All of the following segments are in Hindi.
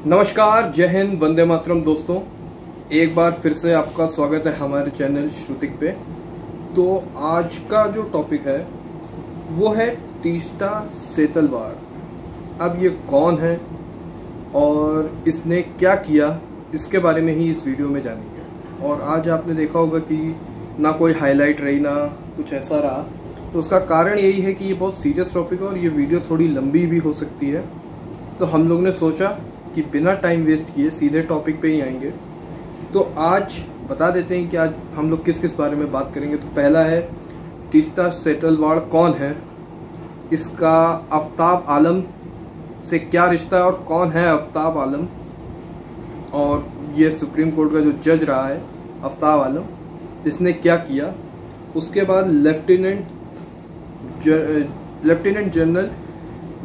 नमस्कार, जय हिंद, वंदे मातरम। दोस्तों, एक बार फिर से आपका स्वागत है हमारे चैनल श्रुतिक पे। तो आज का जो टॉपिक है वो है तीस्ता सेतलवाड़। अब ये कौन है और इसने क्या किया, इसके बारे में ही इस वीडियो में जानेंगे। और आज आपने देखा होगा कि ना कोई हाईलाइट रही ना कुछ ऐसा रहा, तो उसका कारण यही है कि ये बहुत सीरियस टॉपिक है और ये वीडियो थोड़ी लंबी भी हो सकती है। तो हम लोग ने सोचा कि बिना टाइम वेस्ट किए सीधे टॉपिक पे ही आएंगे। तो आज बता देते हैं कि आज हम लोग किस किस बारे में बात करेंगे। तो पहला है तीस्ता सेतलवाड़ कौन है, इसका आफ्ताब आलम से क्या रिश्ता है और कौन है आफ्ताब आलम, और ये सुप्रीम कोर्ट का जो जज रहा है आफ्ताब आलम, इसने क्या किया। उसके बाद लेफ्टिनेंट जनरल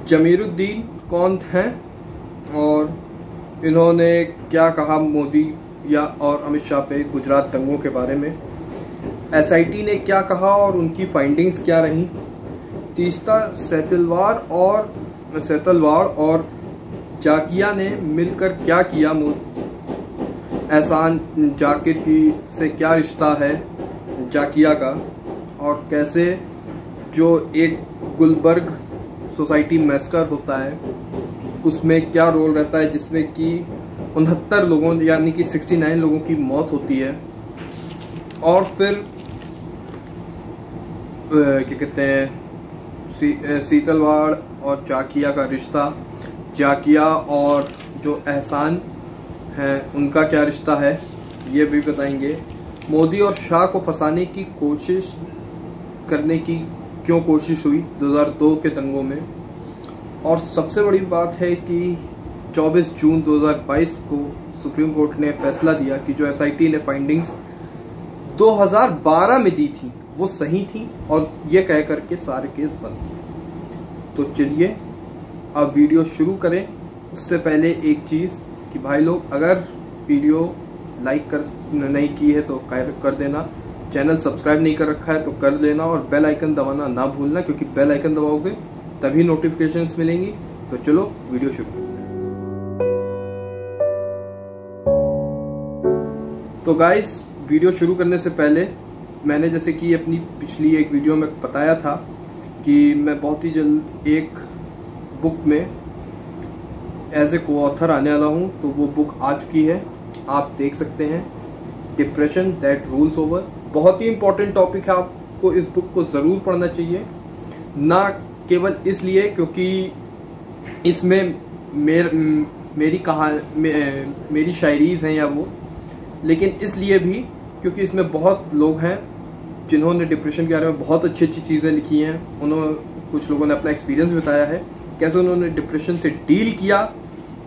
जमीरुद्दीन कौन हैं और इन्होंने क्या कहा मोदी या और अमित शाह पे गुजरात दंगों के बारे में। एसआईटी ने क्या कहा और उनकी फाइंडिंग्स क्या रही। तीस्ता सेतलवाड़ और जाकिया ने मिलकर क्या किया। एहसान जाकिर की से क्या रिश्ता है जाकिया का, और कैसे जो एक गुलबर्ग सोसाइटी मैस्कर होता है उसमें क्या रोल रहता है, जिसमें कि 69 लोगों यानी कि 69 लोगों की मौत होती है। और फिर क्या कहते हैं, सेतलवाड़ और जाकिया का रिश्ता, जाकिया और जो एहसान है उनका क्या रिश्ता है, ये भी बताएंगे। मोदी और शाह को फंसाने की कोशिश करने की क्यों कोशिश हुई 2002 के दंगों में। और सबसे बड़ी बात है कि 24 जून 2022 को सुप्रीम कोर्ट ने फैसला दिया कि जो एसआईटी ने फाइंडिंग्स 2012 में दी थी वो सही थी, और ये कह करके सारे केस बंद किए। तो चलिए अब वीडियो शुरू करें। उससे पहले एक चीज़ कि भाई लोग, अगर वीडियो लाइक नहीं की है तो कर देना, चैनल सब्सक्राइब नहीं कर रखा है तो कर लेना, और बेल आइकन दबाना ना भूलना, क्योंकि बेल आइकन दबाओगे तभी नोटिफिकेशंस मिलेंगी। तो चलो वीडियो शुरू करते हैं। तो गाइस, वीडियो शुरू करने से पहले मैंने जैसे कि अपनी पिछली एक वीडियो में बताया था कि मैं बहुत ही जल्द एक बुक में एज ए को ऑथर आने वाला हूं। तो वो बुक आ चुकी है, आप देख सकते हैं, डिप्रेशन दैट रूल्स ओवर। बहुत ही इंपॉर्टेंट टॉपिक है, आपको इस बुक को जरूर पढ़ना चाहिए। ना केवल इसलिए क्योंकि इसमें मेरी शायरीज हैं या वो, लेकिन इसलिए भी क्योंकि इसमें बहुत लोग हैं जिन्होंने डिप्रेशन के बारे में बहुत अच्छी अच्छी चीज़ें लिखी हैं। कुछ लोगों ने अपना एक्सपीरियंस बताया है, कैसे उन्होंने डिप्रेशन से डील किया,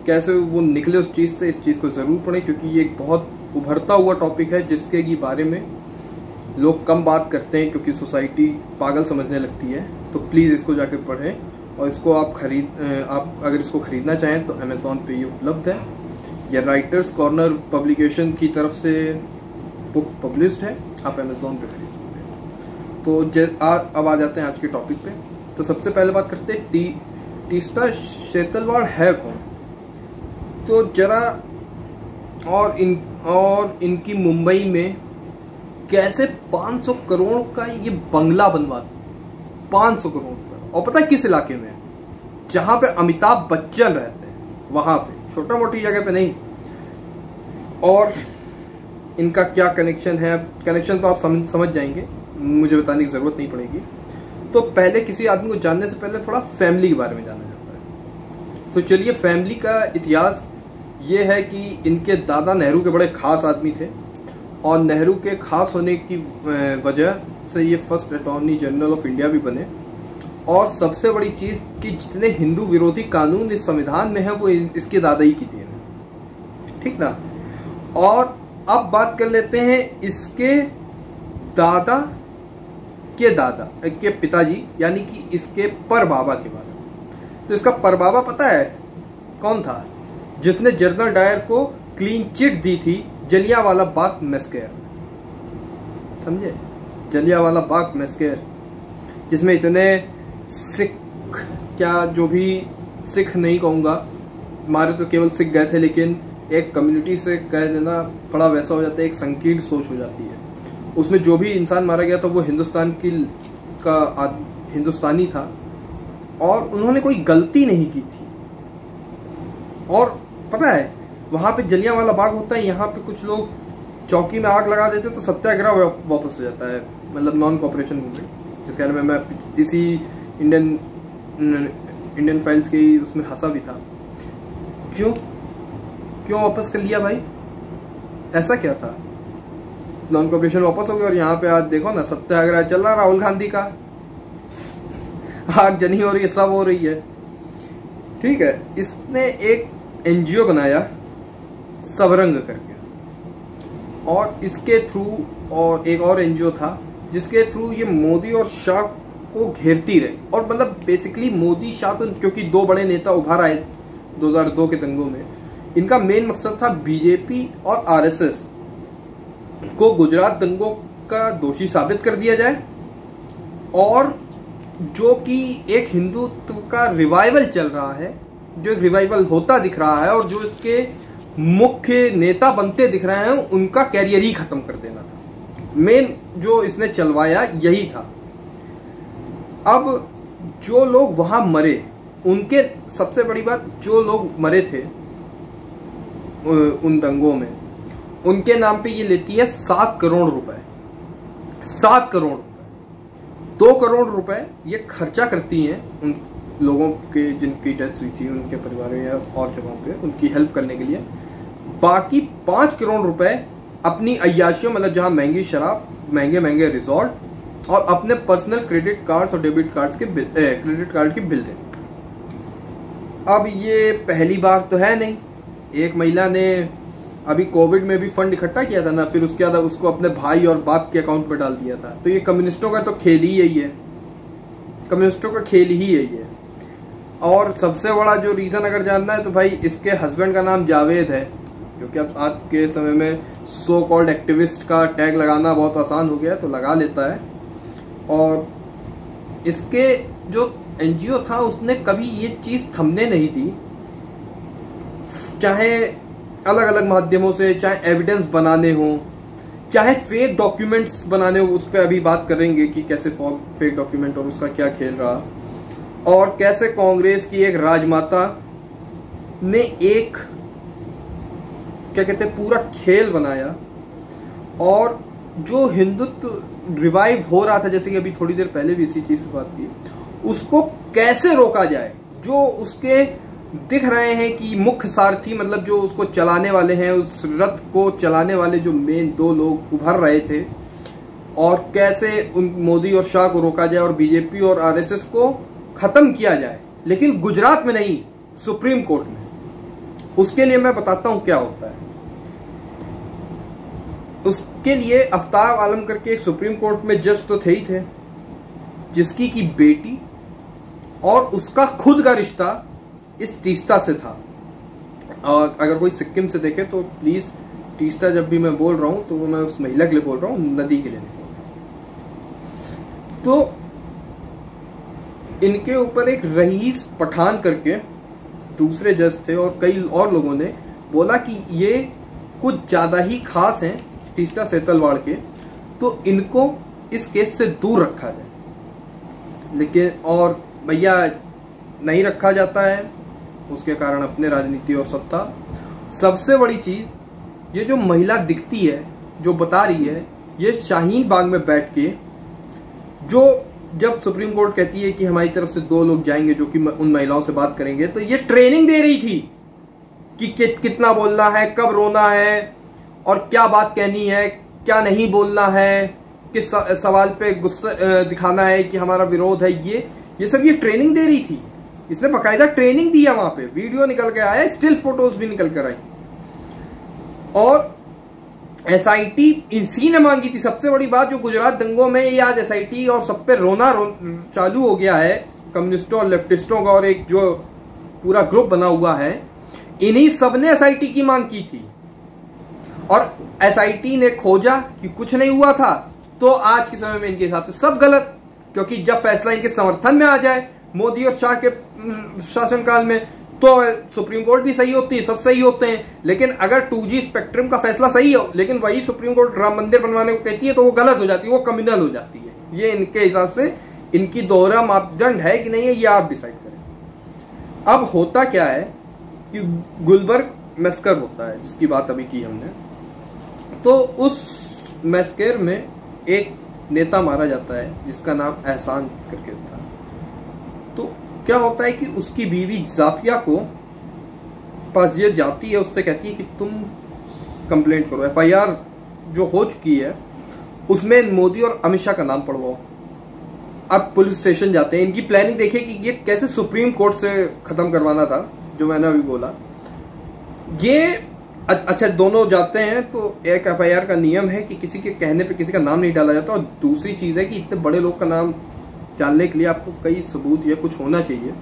कैसे वो निकले उस चीज़ से। इस चीज़ को ज़रूर पढ़ें क्योंकि ये एक बहुत उभरता हुआ टॉपिक है जिसके बारे में लोग कम बात करते हैं क्योंकि सोसाइटी पागल समझने लगती है। तो प्लीज़ इसको जाके पढ़ें, और इसको आप अगर इसको खरीदना चाहें तो अमेज़ॉन पे ये उपलब्ध है। यह राइटर्स कॉर्नर पब्लिकेशन की तरफ से बुक पब्लिश्ड है, आप अमेज़ॉन पे खरीद सकते हैं। तो अब आ जाते हैं आज के टॉपिक पे। तो सबसे पहले बात करते हैं तीस्ता सेतलवाड़ है कौन। तो जरा और इनकी मुंबई में कैसे 500 करोड़ का ये बंगला बनवाते, 500 करोड़ का। और पता है किस इलाके में, जहां पे अमिताभ बच्चन रहते हैं वहां पे, छोटा मोटी जगह पे नहीं। और इनका क्या कनेक्शन है, कनेक्शन तो आप समझ जाएंगे, मुझे बताने की जरूरत नहीं पड़ेगी। तो पहले किसी आदमी को जानने से पहले थोड़ा फैमिली के बारे में जाना जाता है। तो चलिए, फैमिली का इतिहास ये है कि इनके दादा नेहरू के बड़े खास आदमी थे, और नेहरू के खास होने की वजह से ये first attorney general of India भी बने। और सबसे बड़ी चीज कि जितने हिंदू विरोधी कानून इस संविधान में है वो इसके दादा ही की देन है, ठीक ना। और अब बात कर लेते हैं इसके दादा के पिताजी यानी कि इसके परबाबा के बारे में। तो इसका परबाबा पता है कौन था, जिसने जनरल डायर को क्लीन चिट दी थी जलियांवाला बाग मैसेकर, समझे, जलियांवाला बाग मैसेकर, जिसमें इतने सिख, क्या जो भी सिख नहीं कहूंगा, मारे तो केवल सिख गए थे, लेकिन एक कम्युनिटी से कह देना बड़ा वैसा हो जाता है, एक संकीर्ण सोच हो जाती है। उसमें जो भी इंसान मारा गया था वो हिंदुस्तानी था और उन्होंने कोई गलती नहीं की थी। और पता है वहां पे जलियांवाला बाग होता है, यहाँ पे कुछ लोग चौकी में आग लगा देते तो सत्याग्रह वापस हो जाता है, मतलब नॉन कॉपरेशन मूवमेंट, जिसके बारे में मैं इसी इंडियन फाइल्स के उसमें हंसा भी था। क्यों वापस कर लिया भाई? ऐसा क्या था? नॉन कॉपरेशन वापस हो गया और यहाँ पे आज देखो ना सत्याग्रह चल रहा राहुल गांधी का, आग जनी हो रही है, सब हो रही है। ठीक है, इसने एक एनजीओ बनाया सबरंग करके, और इसके थ्रू और एक और एनजीओ था जिसके थ्रू ये मोदी और शाह को घेरती रही। और मतलब बेसिकली मोदी शाह तो क्योंकि दो बड़े नेता उभर आए 2002 के दंगों में, इनका मेन मकसद था बीजेपी और आरएसएस को गुजरात दंगों का दोषी साबित कर दिया जाए, और जो कि एक हिंदुत्व का रिवाइवल चल रहा है, जो एक रिवाइवल होता दिख रहा है, और जो इसके मुख्य नेता बनते दिख रहे हैं, उनका कैरियर ही खत्म कर देना था। मेन जो इसने चलवाया यही था। अब जो लोग वहां मरे, उनके सबसे बड़ी बात, जो लोग मरे थे उन दंगों में, उनके नाम पे ये लेती है 7 करोड़ रुपए। 7 करोड़ रुपए, 2 करोड़ रुपए ये खर्चा करती हैं उन लोगों के जिनकी डेथ हुई थी, उनके परिवार या और जगहों पे उनकी हेल्प करने के लिए। बाकी 5 करोड़ रुपए अपनी अय्याशियों, मतलब जहां महंगी शराब, महंगे रिजॉर्ट और अपने पर्सनल क्रेडिट कार्ड्स और डेबिट कार्ड्स के क्रेडिट कार्ड की बिल देने। अब ये पहली बार तो है नहीं, एक महिला ने अभी कोविड में भी फंड इकट्ठा किया था ना, फिर उसके बाद उसको अपने भाई और बाप के अकाउंट में डाल दिया था। तो ये कम्युनिस्टों का तो खेल ही यही है, कम्युनिस्टों का खेल ही यही है। और सबसे बड़ा जो रीजन अगर जानना है तो भाई इसके हस्बैंड का नाम जावेद है, क्योंकि अब आज के समय में सो कॉल्ड एक्टिविस्ट का टैग लगाना बहुत आसान हो गया, तो लगा लेता है। और इसके जो एनजीओ था उसने कभी ये चीज थमने नहीं दी, चाहे अलग अलग माध्यमों से, चाहे एविडेंस बनाने हो, चाहे फेक डॉक्यूमेंट्स बनाने हो। उस पर अभी बात करेंगे कि कैसे फेक डॉक्यूमेंट और उसका क्या खेल रहा, और कैसे कांग्रेस की एक राजमाता ने एक क्या कहते हैं पूरा खेल बनाया, और जो हिंदुत्व रिवाइव हो रहा था, जैसे कि अभी थोड़ी देर पहले भी इसी चीज पर बात की, उसको कैसे रोका जाए। जो उसके दिख रहे हैं कि मुख्य सारथी, मतलब जो उसको चलाने वाले हैं, उस रथ को चलाने वाले जो मेन 2 लोग उभर रहे थे, और कैसे उन मोदी और शाह को रोका जाए और बीजेपी और आरएसएस को खत्म किया जाए, लेकिन गुजरात में नहीं, सुप्रीम कोर्ट में। उसके लिए मैं बताता हूं क्या होता है। उसके लिए आफ्ताब आलम करके एक सुप्रीम कोर्ट में जज तो थे ही थे, जिसकी की बेटी और उसका खुद का रिश्ता इस तीस्ता से था। और अगर कोई सिक्किम से देखे तो प्लीज, तीस्ता जब भी मैं बोल रहा हूं तो मैं उस महिला के लिए बोल रहा हूं, नदी के लिए नहीं बोल रहा। तो इनके ऊपर एक रईस पठान करके दूसरे जज थे, और कई और लोगों ने बोला कि ये कुछ ज्यादा ही खास हैं तीस्ता सेतलवाड़ के, तो इनको इस केस से दूर रखा जाए। लेकिन और भैया नहीं रखा जाता है, उसके कारण अपने राजनीति और सत्ता। सबसे बड़ी चीज, ये जो महिला दिखती है, जो बता रही है, ये शाहीन बाग में बैठ के, जो जब सुप्रीम कोर्ट कहती है कि हमारी तरफ से 2 लोग जाएंगे जो कि उन महिलाओं से बात करेंगे, तो ये ट्रेनिंग दे रही थी कि कितना बोलना है, कब रोना है, और क्या बात कहनी है, क्या नहीं बोलना है, किस सवाल पे गुस्सा दिखाना है कि हमारा विरोध है। ये सब ये ट्रेनिंग दे रही थी। इसने बकायदा ट्रेनिंग दिया, वहां पे वीडियो निकल के आया, स्टिल फोटोज भी निकल कर आई। और एसआईटी इसी ने मांगी थी। सबसे बड़ी बात, जो गुजरात दंगों में ये आज एसआईटी और सब पे रोना चालू हो गया है, कम्युनिस्टों और लेफ्टिस्टों का, और एक जो पूरा ग्रुप बना हुआ है, इन्हीं सब ने एसआईटी की मांग की थी। और एसआईटी ने खोजा कि कुछ नहीं हुआ था, तो आज के समय में इनके हिसाब से सब गलत, क्योंकि जब फैसला इनके समर्थन में आ जाए मोदी और शाह के शासनकाल में, तो सुप्रीम कोर्ट भी सही होती है, सब सही होते हैं। लेकिन अगर 2G स्पेक्ट्रम का फैसला सही हो, लेकिन वही सुप्रीम कोर्ट राम मंदिर बनवाने को कहती है, तो वो गलत हो जाती है, वो क्रिमिनल हो जाती है। ये इनके हिसाब से इनकी दोहरा मापदंड है कि नहीं है, ये आप डिसाइड करें। अब होता क्या है कि गुलबर्ग मैस्कर होता है, जिसकी बात अभी की हमने, तो उस मैस्कर में एक नेता मारा जाता है जिसका नाम एहसान करके था। तो क्या होता है कि उसकी बीवी जाफिया को पास ये जाती है, उससे कहती है कि तुम कंप्लेंट करो, FIR जो हो चुकी है उसमें मोदी और अमित शाह का नाम पढ़वाओ। अब पुलिस स्टेशन जाते हैं। इनकी प्लानिंग देखिए कि ये कैसे सुप्रीम कोर्ट से खत्म करवाना था, जो मैंने अभी बोला। ये अच्छा, दोनों जाते हैं तो एक FIR का नियम है कि किसी के कहने पे किसी का नाम नहीं डाला जाता, और दूसरी चीज है कि इतने बड़े लोग का नाम जानने के लिए आपको कई सबूत या कुछ होना चाहिए।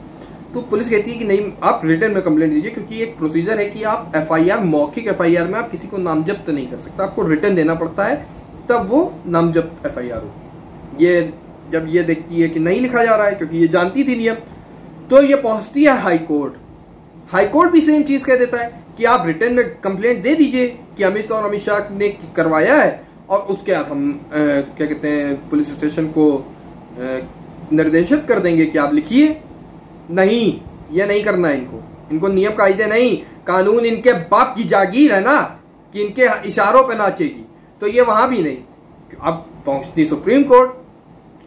तो पुलिस कहती है कि नहीं, आप रिटर्न में कंप्लेंट दीजिए, क्योंकि एक प्रोसीजर है कि आप FIR, मौखिक FIR में आप किसी को नामजब्त नहीं कर सकता, आपको रिटर्न देना पड़ता है, तब वो नामजब्त FIR होगी। ये जब ये देखती है कि नहीं लिखा जा रहा है, क्योंकि ये जानती थी नियम, तो ये पहुंचती है हाई कोर्ट। हाई कोर्ट भी सेम चीज कह देता है कि आप रिटर्न में कंप्लेंट दे दीजिए कि अमित और अमित शाह ने करवाया है, और उसके बाद हम क्या कहते हैं, पुलिस स्टेशन को निर्देशित कर देंगे कि आप लिखिए। नहीं, ये नहीं करना है इनको नियम कायदे नहीं, कानून इनके बाप की जागीर है ना, कि इनके इशारों पे नाचेगी। तो ये वहां भी नहीं। अब पहुंचती सुप्रीम कोर्ट,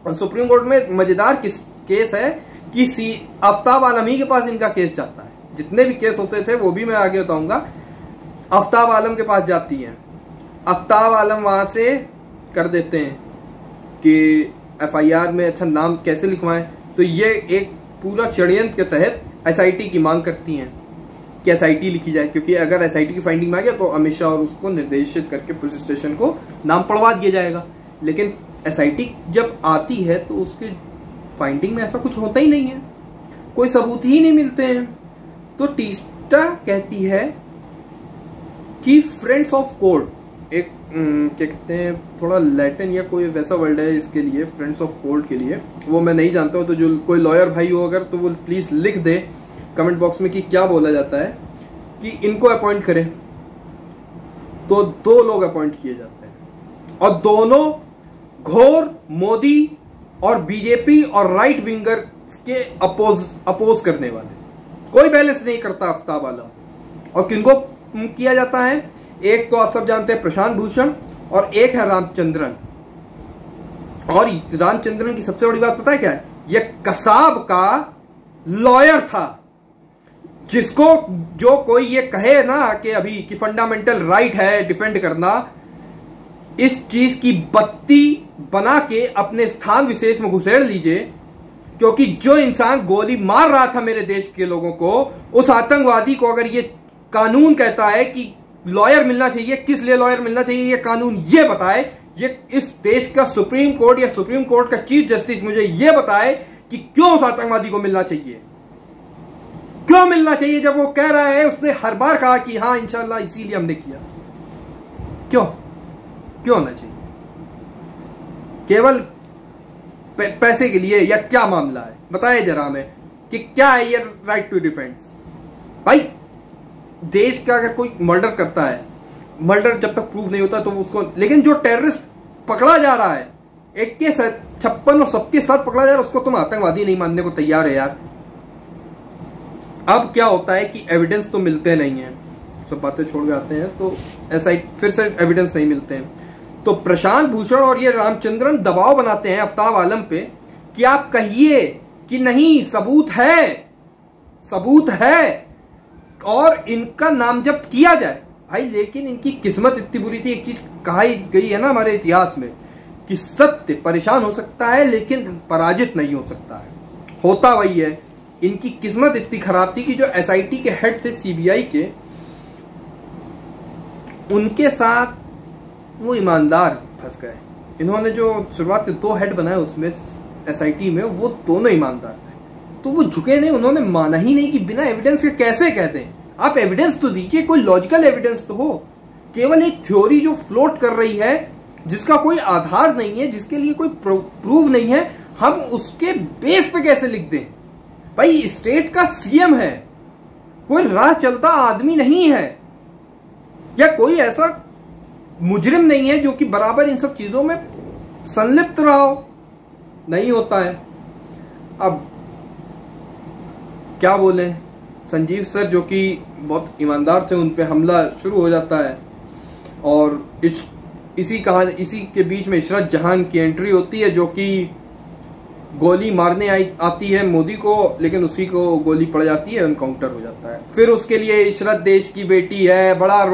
और सुप्रीम कोर्ट में मजेदार केस है कि आफ्ताब आलम ही के पास इनका केस जाता है। जितने भी केस होते थे वो भी मैं आगे बताऊंगा। आफ्ताब आलम के पास जाती है, आफ्ताब आलम वहां से कर देते हैं कि FIR में अच्छा नाम कैसे लिखवाएं। तो ये एक पूरा षड्यंत्र के तहत SIT की मांग करती हैं कि SIT लिखी जाए, क्योंकि अगर SIT की फाइंडिंग में आ गया तो अमित शाह और उसको निर्देशित करके पुलिस स्टेशन को नाम पढ़वा दिया जाएगा। लेकिन SIT जब आती है तो उसके फाइंडिंग में ऐसा कुछ होता ही नहीं है, कोई सबूत ही नहीं मिलते हैं। तो टीस्टा कहती है कि फ्रेंड्स ऑफ कोर्ट, एक क्या कहते हैं, थोड़ा लैटिन या कोई वैसा वर्ड है इसके लिए, फ्रेंड्स ऑफ कोर्ट के लिए, वो मैं नहीं जानता हूं। तो जो कोई लॉयर भाई हो अगर, तो वो प्लीज लिख दे कमेंट बॉक्स में कि क्या बोला जाता है कि इनको अपॉइंट करें। तो 2 लोग अपॉइंट किए जाते हैं, और दोनों घोर मोदी और बीजेपी और राइट विंगर के अपोज करने वाले, कोई बैलेंस नहीं करता आफ्ताब आलम। और किनको किया जाता है, एक तो आप सब जानते हैं प्रशांत भूषण, और एक है रामचंद्रन। और रामचंद्रन की सबसे बड़ी बात पता है क्या है, ये कसाब का लॉयर था, जिसको जो कोई ये कहे ना कि अभी की फंडामेंटल राइट है डिफेंड करना, इस चीज की बत्ती बना के अपने स्थान विशेष में घुसेड़ लीजिए। क्योंकि जो इंसान गोली मार रहा था मेरे देश के लोगों को, उस आतंकवादी को अगर ये कानून कहता है कि लॉयर मिलना चाहिए, किस लिए लॉयर मिलना चाहिए, ये कानून ये बताए, ये इस देश का सुप्रीम कोर्ट या सुप्रीम कोर्ट का चीफ जस्टिस मुझे ये बताए कि क्यों उस आतंकवादी को मिलना चाहिए, क्यों मिलना चाहिए, जब वो कह रहा है, उसने हर बार कहा कि हाँ इंशाल्लाह इसीलिए हमने किया। क्यों होना चाहिए? केवल पैसे के लिए, या क्या मामला है बताए जरा हमें कि क्या है ये राइट टू डिफेंस। भाई देश का अगर कोई मर्डर करता है, मर्डर जब तक प्रूव नहीं होता तो उसको, लेकिन जो टेररिस्ट पकड़ा जा रहा है, 56 और सबके साथ पकड़ा जा रहा है, उसको तुम आतंकवादी नहीं मानने को तैयार है यार। अब क्या होता है कि एविडेंस तो मिलते नहीं है, सब बातें छोड़ जाते हैं, तो ऐसा फिर से एविडेंस नहीं मिलते हैं। तो प्रशांत भूषण और ये रामचंद्रन दबाव बनाते हैं आफ्ताब आलम पे कि आप कहिए कि नहीं, सबूत है और इनका नामजब्त किया जाए। भाई लेकिन इनकी किस्मत इतनी बुरी थी, एक चीज कही गई है ना हमारे इतिहास में कि सत्य परेशान हो सकता है लेकिन पराजित नहीं हो सकता है, होता वही है। इनकी किस्मत इतनी खराब थी कि जो SIT के हेड थे CBI के, उनके साथ वो ईमानदार फंस गए। इन्होंने जो शुरुआत के 2 हेड बनाए उसमें SIT में, वो दोनों ईमानदार थे, तो वो झुके नहीं, उन्होंने माना ही नहीं कि बिना एविडेंस के कैसे कहते हैं। आप एविडेंस तो दीजिए, कोई लॉजिकल एविडेंस तो हो। केवल एक थ्योरी जो फ्लोट कर रही है, जिसका कोई आधार नहीं है, जिसके लिए कोई प्रूव नहीं है, हम उसके बेस पे कैसे लिख दें? भाई स्टेट का CM है, कोई राह चलता आदमी नहीं है या कोई ऐसा मुजरिम नहीं है जो कि बराबर इन सब चीजों में संलिप्त रहा हो, नहीं होता है। अब क्या बोले, संजीव सर जो कि बहुत ईमानदार थे, उन पे हमला शुरू हो जाता है और इसी के बीच में इशरत जहान की एंट्री होती है जो कि गोली मारने आती है मोदी को, लेकिन उसी को गोली पड़ जाती है, एनकाउंटर हो जाता है। फिर उसके लिए इशरत देश की बेटी है, बड़ा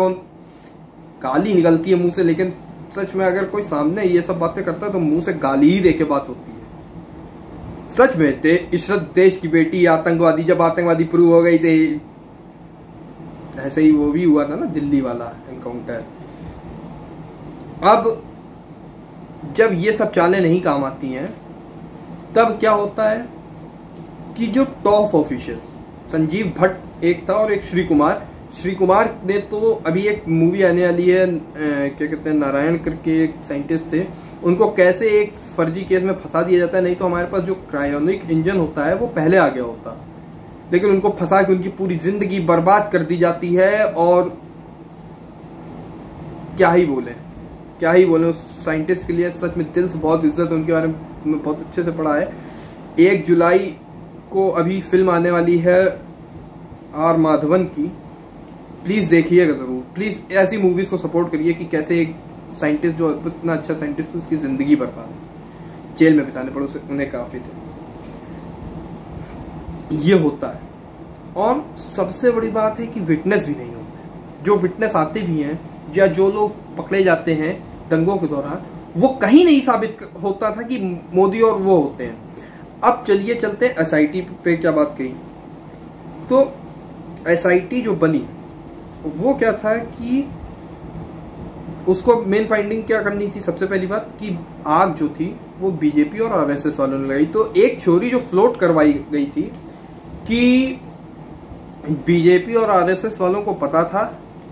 गाली निकलती है मुंह से, लेकिन सच में अगर कोई सामने ये सब बातें करता है तो मुंह से गाली ही देके बात होती है। सच में इशरत देश की बेटी आतंकवादी, जब आतंकवादी प्रूव हो गई थे, ऐसे ही वो भी हुआ था ना दिल्ली वाला एनकाउंटर। अब जब ये सब चालें नहीं काम आती हैं, तब क्या होता है कि जो टॉप ऑफिशियल संजीव भट्ट एक था और एक श्री कुमार ने तो अभी एक मूवी आने वाली है, क्या कहते हैं, नारायण करके एक साइंटिस्ट थे, उनको कैसे एक फर्जी केस में फंसा दिया जाता है। नहीं तो हमारे पास जो क्रायोनिक इंजन होता है वो पहले आ गया होता, लेकिन उनको फंसा के उनकी पूरी जिंदगी बर्बाद कर दी जाती है। और क्या ही बोले उस साइंटिस्ट के लिए, सच में दिल से बहुत इज्जत है, उनके बारे में बहुत अच्छे से पढ़ा है। 1 जुलाई को अभी फिल्म आने वाली है आर माधवन की, प्लीज देखिएगा जरूर। प्लीज ऐसी मूवीज को सपोर्ट करिए कि कैसे एक साइंटिस्ट जो इतना अच्छा साइंटिस्ट उसकी जिंदगी बर्बाद है, जेल में बिताने पड़े, उन्हें काफी थे। ये होता है। और सबसे बड़ी बात है कि विटनेस भी नहीं होते। जो विटनेस आते भी हैं या जो लोग पकड़े जाते हैं दंगों के दौरान, वो कहीं नहीं साबित होता था कि मोदी और वो होते हैं। अब चलिए चलते हैं एसआईटी पे। क्या बात कही, तो एसआईटी जो बनी वो क्या था कि उसको मेन फाइंडिंग क्या करनी थी। सबसे पहली बात कि आग जो थी वो बीजेपी और आरएसएस वालों ने लगाई। तो एक थ्योरी जो फ्लोट करवाई गई थी कि बीजेपी और आरएसएस वालों को पता था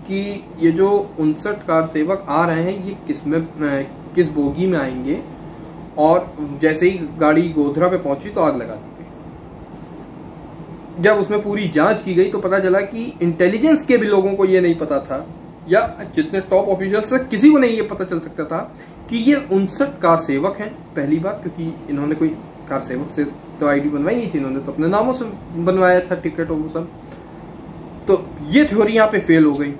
कि ये जो 59 कार सेवक आ रहे हैं ये किस बोगी में आएंगे, और जैसे ही गाड़ी गोधरा पे पहुंची तो आग लगा दी गई। जब उसमें पूरी जांच की गई तो पता चला कि इंटेलिजेंस के भी लोगों को ये नहीं पता था, या जितने टॉप ऑफिशियल्स थे किसी को नहीं ये पता चल सकता था कि ये 59 कार सेवक हैं। पहली बात, क्योंकि इन्होंने कोई कार सेवक से तो आईडी बनवाई नहीं थी, इन्होंने तो अपने नामों से बनवाया था टिकट और वो सब। तो ये थ्योरी यहाँ पे फेल हो गई।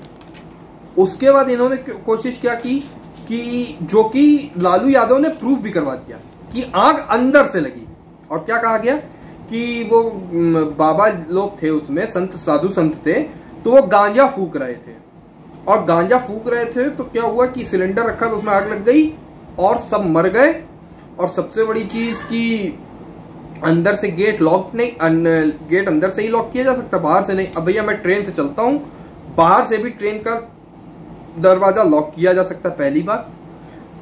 उसके बाद इन्होंने कोशिश क्या की कि जो कि लालू यादव ने प्रूफ भी करवा दिया कि आग अंदर से लगी। और क्या कहा गया कि वो बाबा लोग थे उसमें, साधु संत थे, तो वो गांजा फूक रहे थे। और गांजा फूक रहे थे तो क्या हुआ कि सिलेंडर रखा तो उसमें आग लग गई और सब मर गए। और सबसे बड़ी चीज कि अंदर से गेट लॉक नहीं, गेट अंदर से ही लॉक किया जा सकता, बाहर से नहीं। अब भैया मैं ट्रेन से चलता हूं, बाहर से भी ट्रेन का दरवाजा लॉक किया जा सकता है, पहली बात।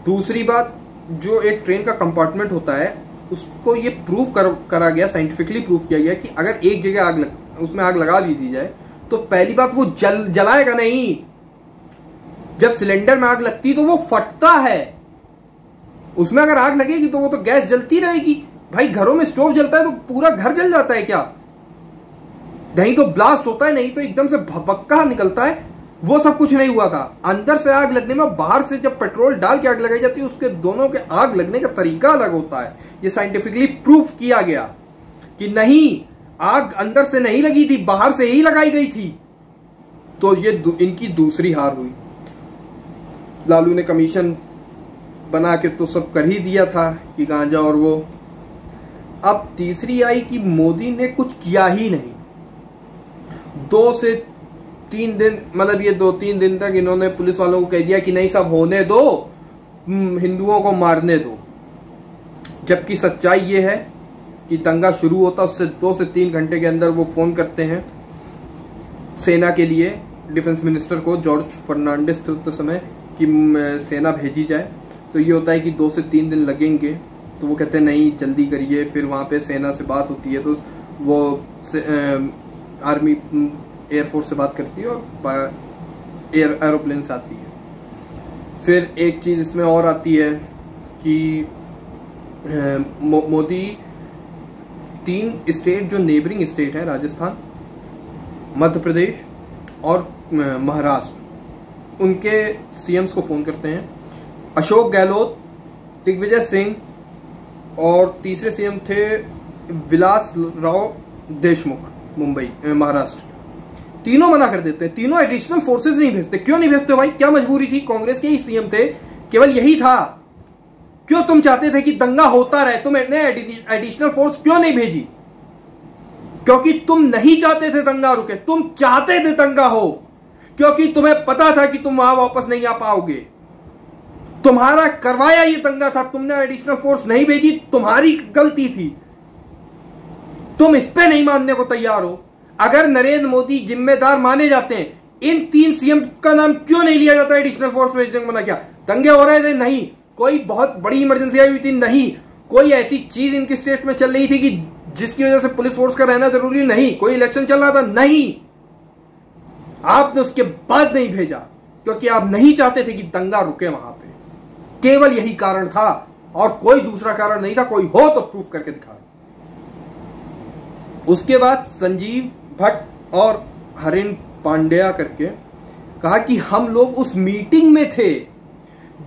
दूसरी बात, जो एक ट्रेन का कंपार्टमेंट होता है उसको ये प्रूव करा गया, साइंटिफिकली प्रूव किया गया कि अगर एक जगह उसमें आग लगा भी दी जाए तो पहली बात वो जलाएगा नहीं। जब सिलेंडर में आग लगती तो वो फटता है, उसमें अगर आग लगेगी तो वो तो गैस जलती रहेगी। भाई घरों में स्टोव जलता है तो पूरा घर जल जाता है क्या? नहीं तो ब्लास्ट होता है, नहीं तो एकदम से भपक्का निकलता है। वो सब कुछ नहीं हुआ था। अंदर से आग लगने में, बाहर से जब पेट्रोल डाल के आग लगाई जाती है उसके दोनों के आग लगने का तरीका अलग होता है। ये साइंटिफिकली प्रूफ किया गया कि नहीं, आग अंदर से नहीं लगी थी, बाहर से ही लगाई गई थी। तो ये इनकी दूसरी हार हुई। लालू ने कमीशन बना के तो सब कर ही दिया था कि गांजा और वो। अब तीसरी आई कि मोदी ने कुछ किया ही नहीं। 2 से 3 दिन, मतलब ये 2-3 दिन तक इन्होंने पुलिस वालों को कह दिया कि नहीं सब होने दो, हिंदुओं को मारने दो। जबकि सच्चाई ये है कि दंगा शुरू होता उससे 2 से 3 घंटे के अंदर वो फोन करते हैं सेना के लिए, डिफेंस मिनिस्टर को, जॉर्ज फर्नांडिस थे उस समय, कि सेना भेजी जाए। तो ये होता है कि 2 से 3 दिन लगेंगे, तो वो कहते हैं नहीं जल्दी करिए। फिर वहां पे सेना से बात होती है तो वो आर्मी एयरफोर्स से बात करती है और एरोप्लेन से आती है। फिर एक चीज इसमें और आती है कि मोदी 3 स्टेट जो नेबरिंग स्टेट है, राजस्थान, मध्य प्रदेश और महाराष्ट्र, उनके सीएम्स को फोन करते हैं। अशोक गहलोत, दिग्विजय सिंह और तीसरे सीएम थे विलास राव देशमुख, मुंबई महाराष्ट्र। तीनों मना कर देते हैं, तीनों एडिशनल फोर्सेस नहीं भेजते। क्यों नहीं भेजते भाई? क्या मजबूरी थी? कांग्रेस के ही सीएम थे, केवल यही था। क्यों तुम चाहते थे कि दंगा होता रहे? तुमने एडिशनल फोर्स क्यों नहीं भेजी? क्योंकि तुम नहीं चाहते थे दंगा रुके, तुम चाहते थे दंगा हो, क्योंकि तुम्हें पता था कि तुम वहां वापस नहीं आ पाओगे। तुम्हारा करवाया ये दंगा था, तुमने एडिशनल फोर्स नहीं भेजी, तुम्हारी गलती थी। तुम इस पे नहीं मानने को तैयार हो। अगर नरेंद्र मोदी जिम्मेदार माने जाते हैं, इन 3 सीएम का नाम क्यों नहीं लिया जाता? एडिशनल फोर्स भेजने को मना किया। दंगे हो रहे थे? नहीं। कोई बहुत बड़ी इमरजेंसी आई हुई थी? नहीं। कोई ऐसी चीज इनकी स्टेट में चल रही थी कि जिसकी वजह से पुलिस फोर्स का रहना जरूरी? नहीं। कोई इलेक्शन चल रहा था? नहीं। आपने उसके बाद नहीं भेजा क्योंकि आप नहीं चाहते थे कि दंगा रुके वहां पे। केवल यही कारण था और कोई दूसरा कारण नहीं था। कोई हो तो प्रूफ करके दिखा। उसके बाद संजीव भट्ट और हरिन पांड्या करके कहा कि हम लोग उस मीटिंग में थे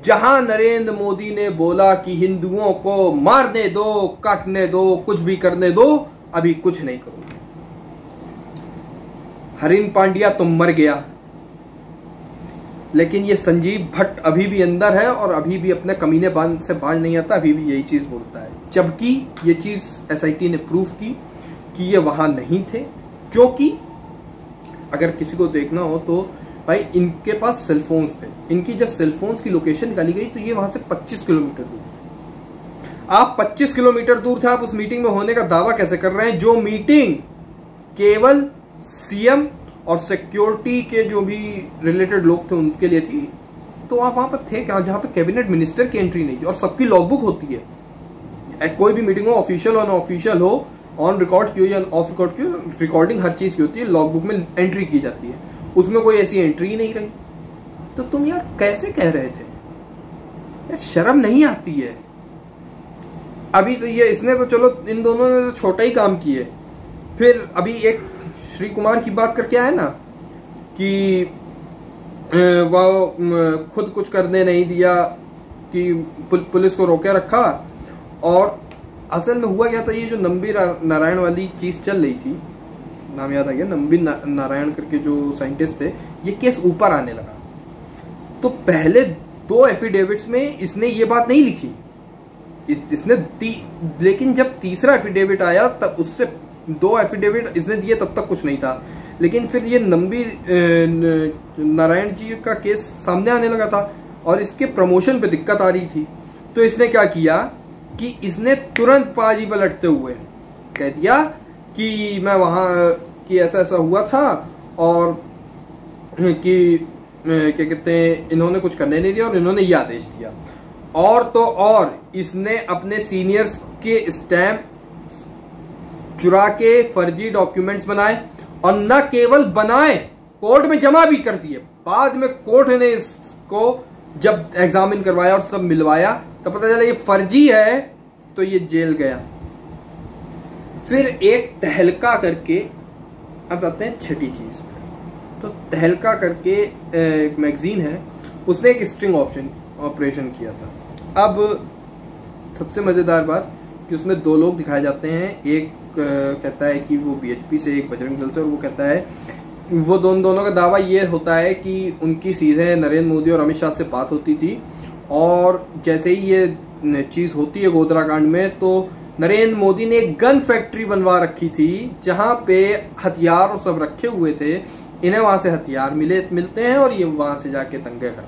जहां नरेंद्र मोदी ने बोला कि हिंदुओं को मारने दो, काटने दो, कुछ भी करने दो, अभी कुछ नहीं करोगे। हरिन पांड्या तुम मर गया, लेकिन ये संजीव भट्ट अभी भी अंदर है और अभी भी अपने कमीने बांध से बाज नहीं आता, अभी भी यही चीज बोलता है। जबकि ये चीज एसआईटी ने प्रूफ की कि ये वहां नहीं थे, क्योंकि अगर किसी को देखना हो तो भाई इनके पास सेलफोन्स थे। इनकी जब सेलफोन्स की लोकेशन निकाली गई तो ये वहां से 25 किलोमीटर दूर थे। आप 25 किलोमीटर दूर थे, आप उस मीटिंग में होने का दावा कैसे कर रहे हैं? जो मीटिंग केवल सीएम और सिक्योरिटी के जो भी रिलेटेड लोग थे उनके लिए थी, तो आप वहां पर थे क्या? जहां पर कैबिनेट मिनिस्टर की एंट्री नहीं थी और सबकी लॉगबुक होती है। कोई भी मीटिंग हो, ऑफिशियल हो अनऑफिशियल हो, ऑन रिकॉर्ड की हो या ऑफ रिकॉर्ड की हो, रिकॉर्डिंग हर चीज की होती है, लॉगबुक में एंट्री की जाती है। उसमें कोई ऐसी एंट्री नहीं रही। तो तुम यार कैसे कह रहे थे? यार शर्म नहीं आती है? अभी तो ये इसने तो चलो इन दोनों ने तो छोटा ही काम किए। फिर अभी एक श्री कुमार की बात करके आया ना कि वो खुद कुछ करने नहीं दिया, कि पुलिस को रोके रखा। और असल में हुआ क्या था, ये जो नंबी नारायण वाली चीज चल रही थी, नाम याद आ गया, नंबी नारायण करके जो साइंटिस्ट थे, ये केस ऊपर आने लगा। तो पहले 2 एफिडेविट्स में इसने ये बात नहीं लिखी, इसने लेकिन जब तीसरा एफिडेविट आया तब उससे 2 एफिडेविट इसने दिए, तब तक कुछ नहीं था। लेकिन फिर ये नंबी नारायण जी का केस सामने आने लगा था और इसके प्रमोशन पे दिक्कत आ रही थी। तो इसने क्या किया कि इसने तुरंत बाजी पलटते हुए कह दिया कि मैं वहां कि ऐसा ऐसा हुआ था और कि क्या कहते हैं, इन्होंने कुछ करने नहीं दिया और इन्होंने ये आदेश दिया। और तो और इसने अपने सीनियर्स के स्टैम्प चुरा के फर्जी डॉक्यूमेंट्स बनाए, और न केवल बनाए, कोर्ट में जमा भी कर दिए। बाद में कोर्ट ने इसको जब एग्जामिन करवाया और सब मिलवाया तो पता चला ये फर्जी है, तो ये जेल गया। फिर एक तहलका करके, अब आते हैं छठी चीज पे। तो तहलका करके एक मैगजीन है, उसने एक स्ट्रिंग ऑपरेशन किया था। अब सबसे मजेदार बात कि उसमें 2 लोग दिखाए जाते हैं। एक कहता है कि वो बीएचपी से, एक बजरंग दल से, और वो कहता है वो दोनों का दावा ये होता है कि उनकी सीधे नरेंद्र मोदी और अमित शाह से बात होती थी, और जैसे ही ये चीज होती है गोधरा कांड में, तो नरेंद्र मोदी ने एक गन फैक्ट्री बनवा रखी थी जहां पे हथियार और सब रखे हुए थे। इन्हें वहां से हथियार मिलते हैं और ये वहां से जाके दंगे करते हैं।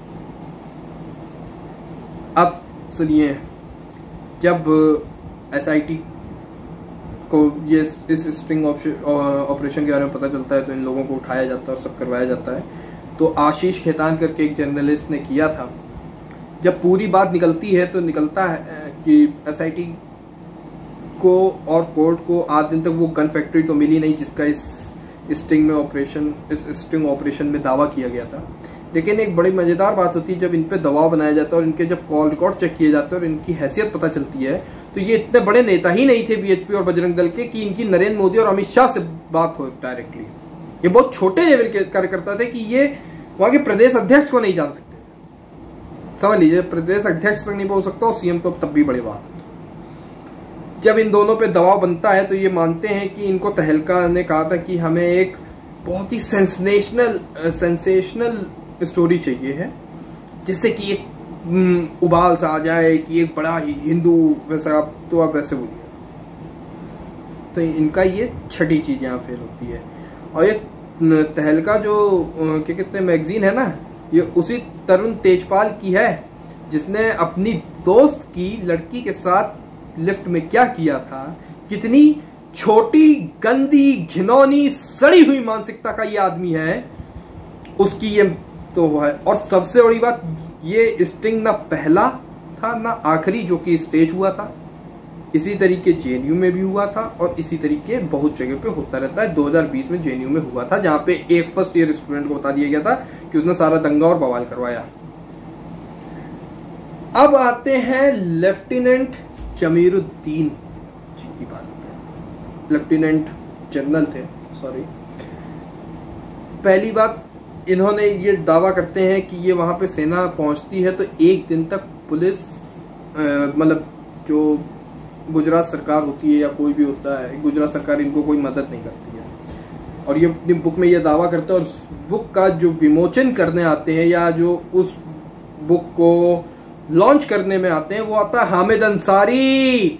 अब सुनिए, जब एसआईटी को ये इस स्ट्रिंग ऑपरेशन के बारे में पता चलता है तो इन लोगों को उठाया जाता है और सब करवाया जाता है। तो आशीष खेतान करके एक जर्नलिस्ट ने किया था। जब पूरी बात निकलती है तो निकलता है कि एसआईटी को और कोर्ट को आज दिन तक वो गन फैक्ट्री तो मिली नहीं जिसका इस स्ट्रिंग ऑपरेशन में दावा किया गया था। लेकिन एक बड़ी मजेदार बात होती है, जब इन पे दबाव बनाया जाता है और इनके जब कॉल रिकॉर्ड चेक किए जाते हैं और इनकी हैसियत पता चलती है, तो ये इतने बड़े नेता ही नहीं थे बीएचपी और बजरंग दल के कि इनकी नरेंद्र मोदी और अमित शाह से बात हो डायरेक्टली। ये बहुत छोटे लेवल के कार्यकर्ता थे कि ये वहां के प्रदेश अध्यक्ष को नहीं जान सकते। समझ लीजिए, प्रदेश अध्यक्ष तक नहीं पहुंच सकता और सीएम तो तब भी बड़ी बात है। जब इन दोनों पे दबाव बनता है तो ये मानते हैं कि इनको तहलका ने कहा था कि हमें एक बहुत ही सेंसेशनल स्टोरी चाहिए है, जिससे कि एक उबाल सा आ जाए कि एक बड़ा ही हिंदू वैसा, तो आप वैसे बोलिए। तो इनका ये छठी चीज यहाँ फेल होती है। और ये तहलका जो क्या कहते हैं मैगजीन है ना, ये उसी तरुण तेजपाल की है जिसने अपनी दोस्त की लड़की के साथ लिफ्ट में क्या किया था। कितनी छोटी, गंदी, घिनौनी, सड़ी हुई मानसिकता का ये आदमी है, उसकी ये तो है। और सबसे बड़ी बात, ये स्टिंग ना पहला था ना आखिरी जो कि स्टेज हुआ था। इसी तरीके जेएनयू में भी हुआ था और इसी तरीके बहुत जगह पे होता रहता है। 2020 में जेएनयू में हुआ था, जहां पे एक फर्स्ट ईयर स्टूडेंट को बता दिया गया था कि उसने सारा दंगा और बवाल करवाया। अब आते हैं लेफ्टिनेंट जमीरुद्दीन जी की बात पे। लेफ्टिनेंट जनरल थे, सॉरी। पहली बात, इन्होंने ये दावा करते हैं कि ये वहां पे सेना पहुंचती है तो एक दिन तक पुलिस मतलब जो गुजरात सरकार होती है या कोई भी होता है, गुजरात सरकार इनको कोई मदद नहीं करती है। और ये अपनी बुक में ये दावा करते हैं। और उस बुक का जो विमोचन करने आते हैं या जो उस बुक को लॉन्च करने में आते हैं, वो आता है हामिद अंसारी,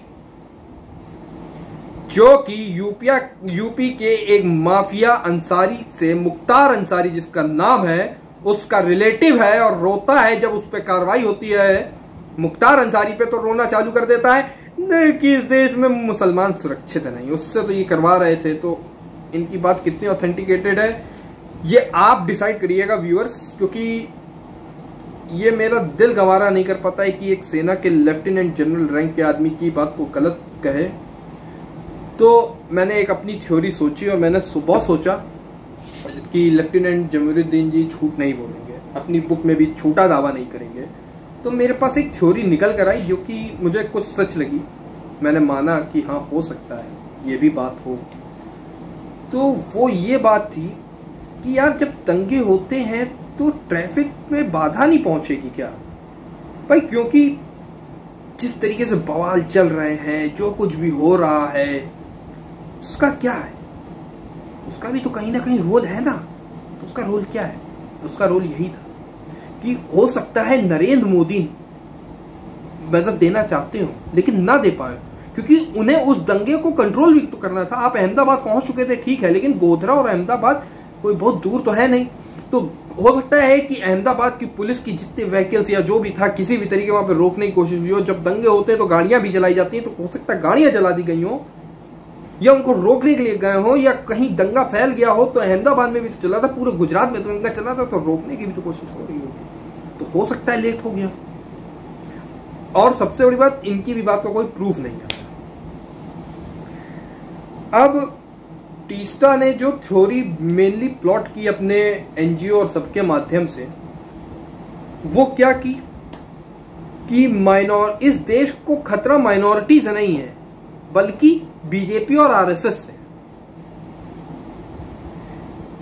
जो कि यूपी के एक माफिया अंसारी से, मुख्तार अंसारी जिसका नाम है, उसका रिलेटिव है। और रोता है जब उस पर कार्रवाई होती है मुख्तार अंसारी पे, तो रोना चालू कर देता है कि इस देश में मुसलमान सुरक्षित नहीं। उससे तो ये करवा रहे थे। तो इनकी बात कितनी ऑथेंटिकेटेड है ये आप डिसाइड करिएगा व्यूअर्स, क्योंकि ये मेरा दिल गवारा नहीं कर पाता है कि एक सेना के लेफ्टिनेंट जनरल रैंक के आदमी की बात को गलत कहे। तो मैंने एक अपनी थ्योरी सोची और मैंने सुबह सोचा कि लेफ्टिनेंट जमीरुद्दीन जी झूठ नहीं बोलेंगे, अपनी बुक में भी झूठा दावा नहीं करेंगे। तो मेरे पास एक थ्योरी निकल कर आई जो कि मुझे कुछ सच लगी। मैंने माना कि हाँ, हो सकता है ये भी बात हो। तो वो ये बात थी कि यार जब दंगे होते हैं तो ट्रैफिक में बाधा नहीं पहुंचेगी क्या भाई? क्योंकि जिस तरीके से बवाल चल रहे हैं, जो कुछ भी हो रहा है, उसका क्या है? उसका भी तो कहीं ना कहीं रोल है ना। तो उसका रोल क्या है? उसका रोल यही था कि हो सकता है नरेंद्र मोदी मदद देना चाहते हो लेकिन ना दे पाए, क्योंकि उन्हें उस दंगे को कंट्रोल भी तो करना था। आप अहमदाबाद पहुंच चुके थे, ठीक है, लेकिन गोधरा और अहमदाबाद कोई बहुत दूर तो है नहीं। तो हो सकता है कि अहमदाबाद की पुलिस की जितने व्हीकल्स या जो भी था, किसी भी तरीके वहां पे रोकने की कोशिश हुई हो। जब दंगे होते हैं तो गाड़ियां भी जलाई जाती हैं, तो हो सकता है गाड़ियां जला दी गई हो या उनको रोकने के लिए गए हो, या कहीं दंगा फैल गया हो। तो अहमदाबाद में भी तो चला था, पूरे गुजरात में दंगा चला था, तो रोकने की भी तो कोशिश हो रही होगी। तो हो सकता है लेट हो गया। और सबसे बड़ी बात, इनकी भी बात का कोई प्रूफ नहीं है। अब टीस्टा ने जो थ्योरी मेनली प्लॉट की अपने एनजीओ और सबके माध्यम से, वो क्या की कि इस देश को खतरा माइनॉरिटी से नहीं है बल्कि बीजेपी और आरएसएस से।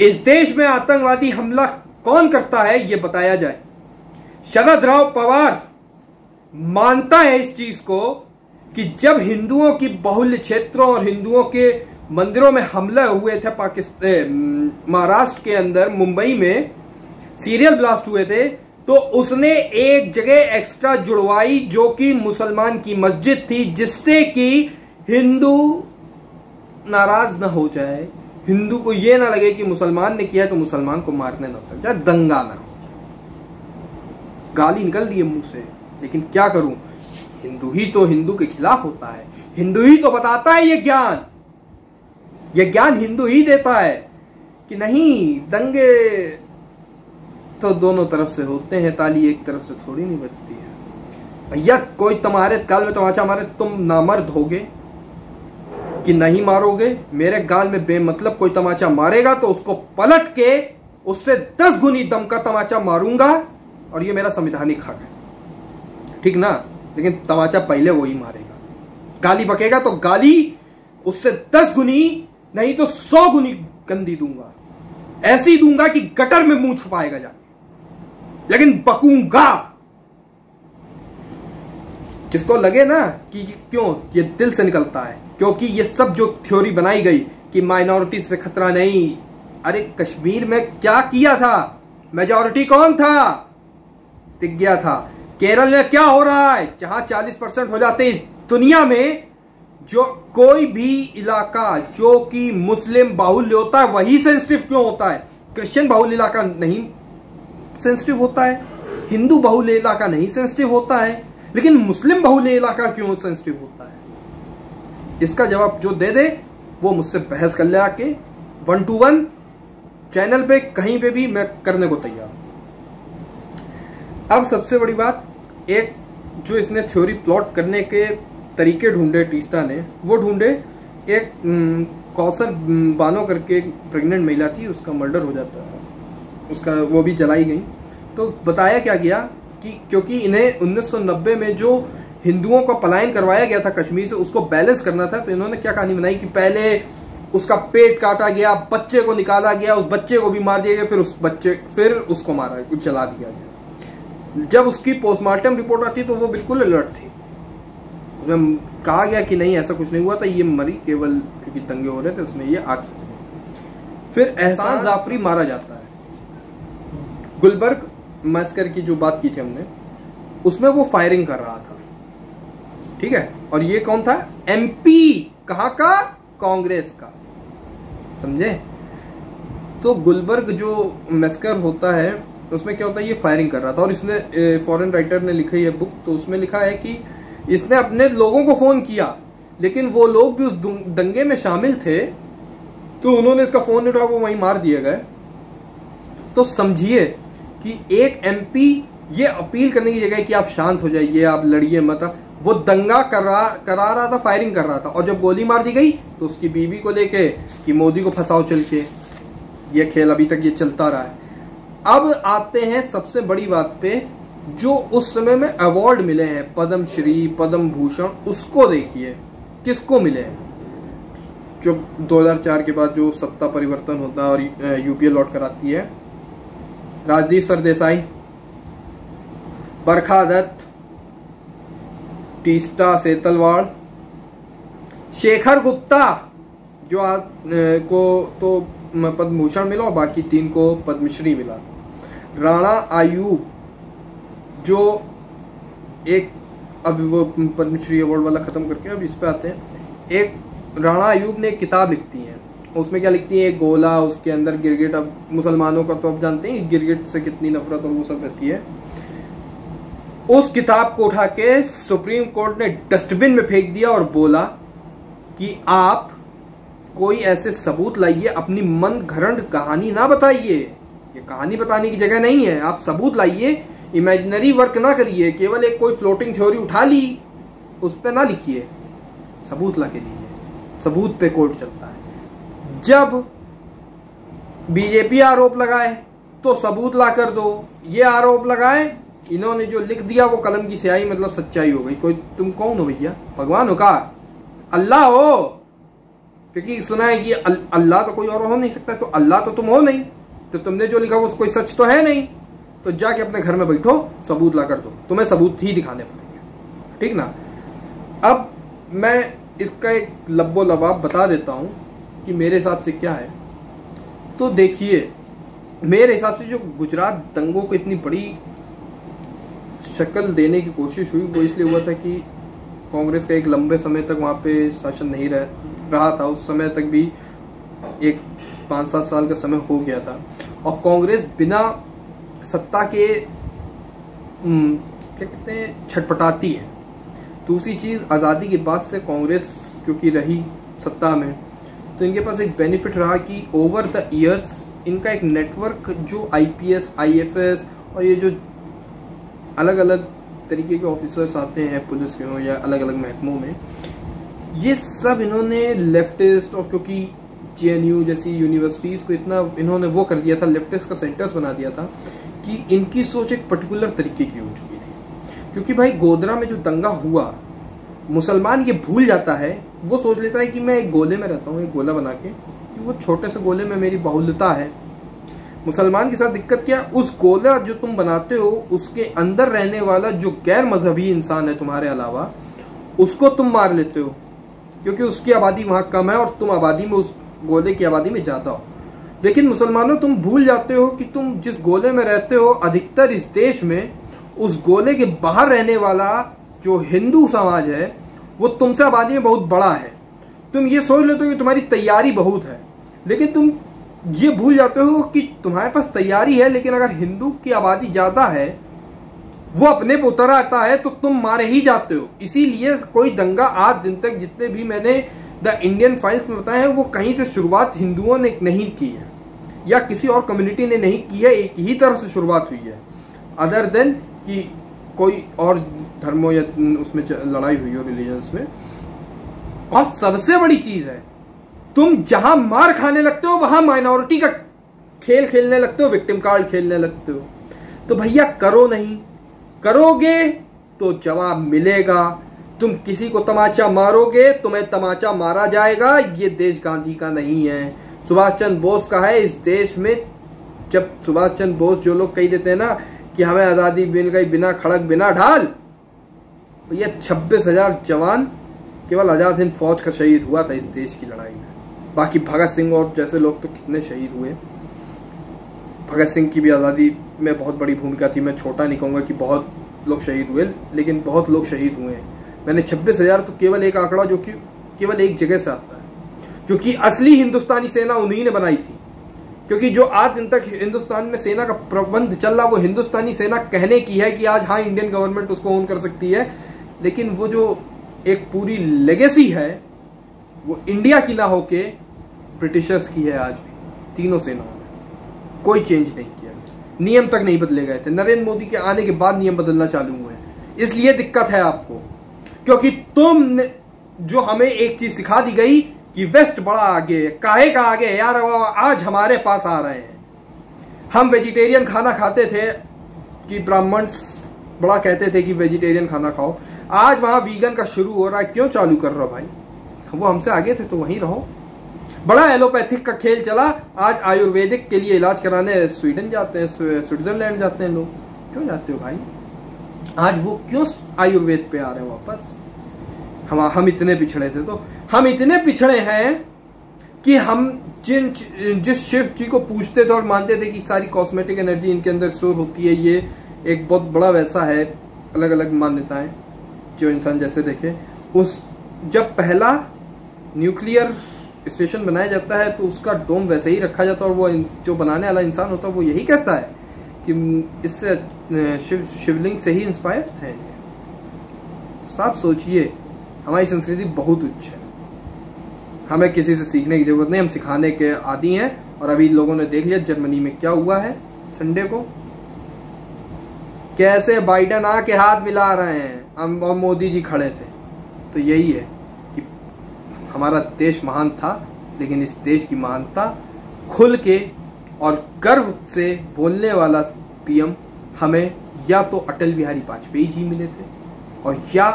इस देश में आतंकवादी हमला कौन करता है ये बताया जाए। शरद राव पवार मानता है इस चीज को कि जब हिंदुओं की बाहुल्य क्षेत्रों और हिंदुओं के मंदिरों में हमले हुए थे पाकिस्तान, महाराष्ट्र के अंदर मुंबई में सीरियल ब्लास्ट हुए थे, तो उसने एक जगह एक्स्ट्रा जुड़वाई जो कि मुसलमान की मस्जिद थी, जिससे कि हिंदू नाराज ना हो जाए, हिंदू को यह ना लगे कि मुसलमान ने किया है तो मुसलमान को मारने ना उतर जाए, दंगा ना हो जाए। गाली निकल रही है मुंह से, लेकिन क्या करूं, हिंदू ही तो हिंदू के खिलाफ होता है। हिंदू ही तो बताता है ये ज्ञान हिंदू ही देता है कि नहीं, दंगे तो दोनों तरफ से होते हैं, ताली एक तरफ से थोड़ी नहीं बजती है। भैया कोई तुम्हारे गाल में तमाचा मारे, तुम नामर्द होगे कि नहीं मारोगे? मेरे गाल में बेमतलब कोई तमाचा मारेगा तो उसको पलट के उससे 10 गुनी दम का तमाचा मारूंगा, और ये मेरा संवैधानिक हक है, ठीक ना? लेकिन तमाचा पहले वो ही मारेगा। गाली बकेगा तो गाली उससे 10 गुनी नहीं तो 100 गुनी गंदी दूंगा। ऐसी दूंगा कि गटर में मुंह छुपाएगा जाके, लेकिन बकूंगा। जिसको लगे ना कि क्यों ये दिल से निकलता है, क्योंकि ये सब जो थ्योरी बनाई गई कि माइनॉरिटी से खतरा नहीं, अरे कश्मीर में क्या किया था, मेजॉरिटी कौन था, टिक गया था। केरल में क्या हो रहा है, जहां 40% हो जाते इस दुनिया में, जो कोई भी इलाका जो कि मुस्लिम बाहुल्य होता है वही सेंसिटिव क्यों होता है? क्रिश्चियन बाहुल्य इलाका नहीं सेंसिटिव होता है, हिंदू बाहुल्य इलाका नहीं सेंसिटिव होता है, लेकिन मुस्लिम बाहुल्य इलाका क्यों सेंसिटिव होता है? इसका जवाब जो दे दे वो मुझसे बहस कर ले आके 1-to-1 चैनल पे, कहीं पे भी मैं करने को तैयार हूं। अब सबसे बड़ी बात, एक जो इसने थ्योरी प्लॉट करने के तरीके ढूंढे टीस्टा ने, वो ढूंढे एक कौसर बानो करके एक प्रेग्नेंट महिला थी, उसका मर्डर हो जाता है, उसका वो भी जलाई गई। तो बताया क्या गया कि क्योंकि इन्हें 1990 में जो हिंदुओं का पलायन करवाया गया था कश्मीर से, उसको बैलेंस करना था। तो इन्होंने क्या कहानी बनाई कि पहले उसका पेट काटा गया, बच्चे को निकाला गया, उस बच्चे को भी मार दिया गया, फिर उसको मारा, कुछ जला दिया गया। जब उसकी पोस्टमार्टम रिपोर्ट आती तो वो बिल्कुल अलर्ट थी, उसमें कहा गया कि नहीं ऐसा कुछ नहीं हुआ था, ये मरी केवल क्योंकि दंगे हो रहे थे उसमें ये आग से लगी। फिर एहसान जाफरी मारा जाता है। गुलबर्ग मैसकर की जो बात की थी हमने, उसमें वो फायरिंग कर रहा था, ठीक है, और ये कौन था? एमपी, कहां का? कांग्रेस का, समझे? तो गुलबर्ग जो मैसकर होता है उसमें क्या होता है, ये फायरिंग कर रहा था। और इसने फॉरेन राइटर ने लिखी है बुक, तो उसमें लिखा है कि इसने अपने लोगों को फोन किया, लेकिन वो लोग भी उस दंगे में शामिल थे, तो उन्होंने इसका फोन नहीं उठाया, वो वहीं मार दिए गए। तो समझिए कि एक एमपी ये अपील करने की जगह कि आप शांत हो जाइए, आप लड़िए मत, वो दंगा करा रहा था, फायरिंग कर रहा था। और जब गोली मार दी गई तो उसकी बीवी को लेके कि मोदी को फंसाओ चल के, ये खेल अभी तक ये चलता रहा है। अब आते हैं सबसे बड़ी बात पे, जो उस समय में अवार्ड मिले हैं, पद्म श्री, पद्म भूषण, उसको देखिए किसको मिले हैं। जो 2004 के बाद जो सत्ता परिवर्तन होता है और यूपीए लौट कर आती है, राजदीप सरदेसाई, बरखा दत्त, टीस्टा सेतलवाड़, शेखर गुप्ता, जो आज को तो पद्म भूषण मिला और बाकी 3 को पद्मश्री मिला। राणा आयूब, जो एक अब वो पद्मश्री अवार्ड वाला खत्म करके अब इस पे आते हैं। एक राणा आयूब ने एक किताब लिखती है, उसमें क्या लिखती है, एक गोला, उसके अंदर गिरगिट। अब मुसलमानों का तो आप जानते हैं गिरगिट से कितनी नफरत और वो सब रहती है। उस किताब को उठा के सुप्रीम कोर्ट ने डस्टबिन में फेंक दिया और बोला कि आप कोई ऐसे सबूत लाइए, अपनी मन घड़ंट कहानी ना बताइए, ये कहानी बताने की जगह नहीं है, आप सबूत लाइए, इमेजिनरी वर्क ना करिए, केवल एक कोई फ्लोटिंग थ्योरी उठा ली उस पर ना लिखिए, सबूत ला के दीजिए। सबूत पे कोर्ट चलता है। जब बीजेपी आरोप लगाए तो सबूत ला कर दो, ये आरोप लगाए, इन्होंने जो लिख दिया वो कलम की स्याही, मतलब सच्चाई हो गई। कोई तुम कौन हो भैया, भगवान हो का, अल्लाह हो? क्योंकि सुना है कि अल्लाह तो कोई और हो नहीं सकता, तो अल्लाह तो तुम हो नहीं, तो तुमने जो लिखा वो कोई सच तो है नहीं। तो जाके अपने घर में बैठो, सबूत ला कर दो, तुम्हें सबूत ही दिखाने पड़ेंगे, ठीक ना? अब मैं इसका एक लब्बो लबाब बता देता हूं कि मेरे हिसाब से क्या है। तो देखिए, मेरे हिसाब से जो गुजरात दंगों को इतनी बड़ी शक्ल देने की कोशिश हुई, वो इसलिए हुआ था कि कांग्रेस का एक लंबे समय तक वहां पे शासन नहीं रहा था। उस समय तक भी एक 5-7 साल का समय हो गया था, और कांग्रेस बिना सत्ता के क्या कहते हैं, छटपटाती है। दूसरी चीज, आजादी के बाद से कांग्रेस क्योंकि रही सत्ता में, तो इनके पास एक बेनिफिट रहा कि ओवर द इयर्स इनका एक नेटवर्क, जो आईपीएस, आईएफएस और ये जो अलग अलग तरीके के ऑफिसर्स आते हैं पुलिस के हो या अलग अलग महकमों में, ये सब इन्होंने लेफ्टिस्ट, और क्योंकि जेएनयू जैसी यूनिवर्सिटीज को इतना इन्होंने वो कर दिया था, लेफ्टिस्ट का सेंटर्स बना दिया था, कि इनकी सोच एक पर्टिकुलर तरीके की हो चुकी थी। क्योंकि भाई गोधरा में जो दंगा हुआ, मुसलमान ये भूल जाता है, वो सोच लेता है कि मैं एक गोले में रहता हूँ, एक गोला बना के, कि वो छोटे से गोले में मेरी बाहुल्यता है, मुसलमान के साथ दिक्कत क्या, उस गोला जो तुम बनाते हो उसके अंदर रहने वाला जो गैर मजहबी इंसान है तुम्हारे अलावा, उसको तुम मार लेते हो क्योंकि उसकी आबादी वहां कम है और तुम आबादी में उस गोले की आबादी में ज्यादा हो। लेकिन मुसलमानों, तुम भूल जाते हो कि तुम जिस गोले में रहते हो, अधिकतर इस देश में उस गोले के बाहर रहने वाला जो हिंदू समाज है वो तुमसे आबादी में बहुत बड़ा है। तुम ये सोच लेते हो कि तुम्हारी तैयारी बहुत है, लेकिन तुम ये भूल जाते हो कि तुम्हारे पास तैयारी है, लेकिन अगर हिंदू की आबादी ज्यादा है, वो अपने पे उतर आता है, तो तुम मारे ही जाते हो। इसीलिए कोई दंगा आज दिन तक जितने भी मैंने द इंडियन फाइल्स में बताए हैं, वो कहीं से शुरुआत हिंदुओं ने नहीं की है या किसी और कम्युनिटी ने नहीं की है, एक ही तरह से शुरुआत हुई है, अदर देन कि कोई और धर्मों या उसमें लड़ाई हुई हो, रिलीजन्स में। और सबसे बड़ी चीज है, तुम जहां मार खाने लगते हो वहां माइनॉरिटी का खेल खेलने लगते हो, विक्टिम कार्ड खेलने लगते हो। तो भैया करो नहीं, करोगे तो जवाब मिलेगा। तुम किसी को तमाचा मारोगे, तुम्हें तमाचा मारा जाएगा। ये देश गांधी का नहीं है, सुभाष चंद्र बोस का है। इस देश में जब सुभाष चंद्र बोस, जो लोग कह देते हैं ना कि हमें आजादी मिल गई बिना खड़क बिना ढाल, तो ये 26,000 जवान केवल आजाद हिंद फौज का शहीद हुआ था इस देश की लड़ाई में। बाकी भगत सिंह और जैसे लोग तो कितने शहीद हुए। भगत सिंह की भी आजादी में बहुत बड़ी भूमिका थी। मैं छोटा नहीं कहूंगा कि बहुत लोग शहीद हुए, लेकिन बहुत लोग शहीद हुए हैं। मैंने 26,000 तो केवल एक आंकड़ा जो कि केवल एक जगह से आता है, जो कि असली हिंदुस्तानी सेना उन्हीं ने बनाई थी। क्योंकि जो आज दिन तक हिंदुस्तान में सेना का प्रबंध चल रहा, वो हिंदुस्तानी सेना कहने की है कि आज हाँ इंडियन गवर्नमेंट उसको ओन कर सकती है, लेकिन वो जो एक पूरी लेगेसी है वो इंडिया की ना होके ब्रिटिशर्स की है। आज भी तीनों सेनाओं ने कोई चेंज नहीं किया, नियम तक नहीं बदले गए थे। नरेंद्र मोदी के आने के बाद नियम बदलना चालू हुए हैं, इसलिए दिक्कत है आपको। क्योंकि तुम जो हमें एक चीज सिखा दी गई कि वेस्ट बड़ा आगे, काहे का आगे यार, आज हमारे पास आ रहे हैं। हम वेजिटेरियन खाना खाते थे कि ब्राह्मण बड़ा कहते थे कि वेजिटेरियन खाना खाओ, आज वहां वीगन का शुरू हो रहा है। क्यों चालू कर रहा हो भाई? वो हमसे आगे थे तो वहीं रहो। बड़ा एलोपैथिक का खेल चला, आज आयुर्वेदिक के लिए इलाज कराने स्वीडन जाते हैं, स्विट्जरलैंड जाते हैं लोग। क्यों जाते हो भाई? आज वो क्यों आयुर्वेद पे आ रहे हैं वापस? हम इतने पिछड़े थे, तो हम इतने पिछड़े हैं कि हम जिस शिव जी को पूछते थे और मानते थे कि सारी कॉस्मेटिक एनर्जी इनके अंदर स्टोर होती है, ये एक बहुत बड़ा वैसा है, अलग अलग मान्यताएं जो इंसान जैसे देखे। उस जब पहला न्यूक्लियर स्टेशन बनाया जाता है तो उसका डोम वैसे ही रखा जाता है, और वो जो बनाने वाला इंसान होता है वो यही कहता है कि इससे शिवलिंग से ही इंस्पायर्ड थे। तो साफ सोचिए, हमारी संस्कृति बहुत उच्च है, हमें किसी से सीखने की जरूरत नहीं, हम सिखाने के आदी हैं। और अभी लोगों ने देख लिया जर्मनी में क्या हुआ है संडे को, कैसे बाइडेन आके हाथ मिला रहे हैं, हम और मोदी जी खड़े थे। तो यही है कि हमारा देश महान था, लेकिन इस देश की महानता खुल के और गर्व से बोलने वाला पीएम हमें या तो अटल बिहारी वाजपेयी जी मिले थे, और या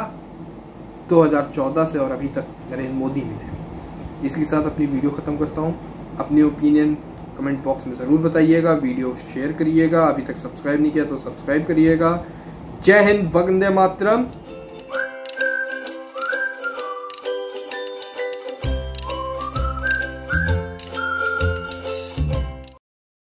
2014 से और अभी तक नरेंद्र मोदी मिले। इसके साथ अपनी वीडियो खत्म करता हूँ। अपनी ओपिनियन कमेंट बॉक्स में जरूर बताइएगा, वीडियो शेयर करिएगा, अभी तक सब्सक्राइब नहीं किया तो सब्सक्राइब करिएगा। जय हिंद, वंदे मातरम।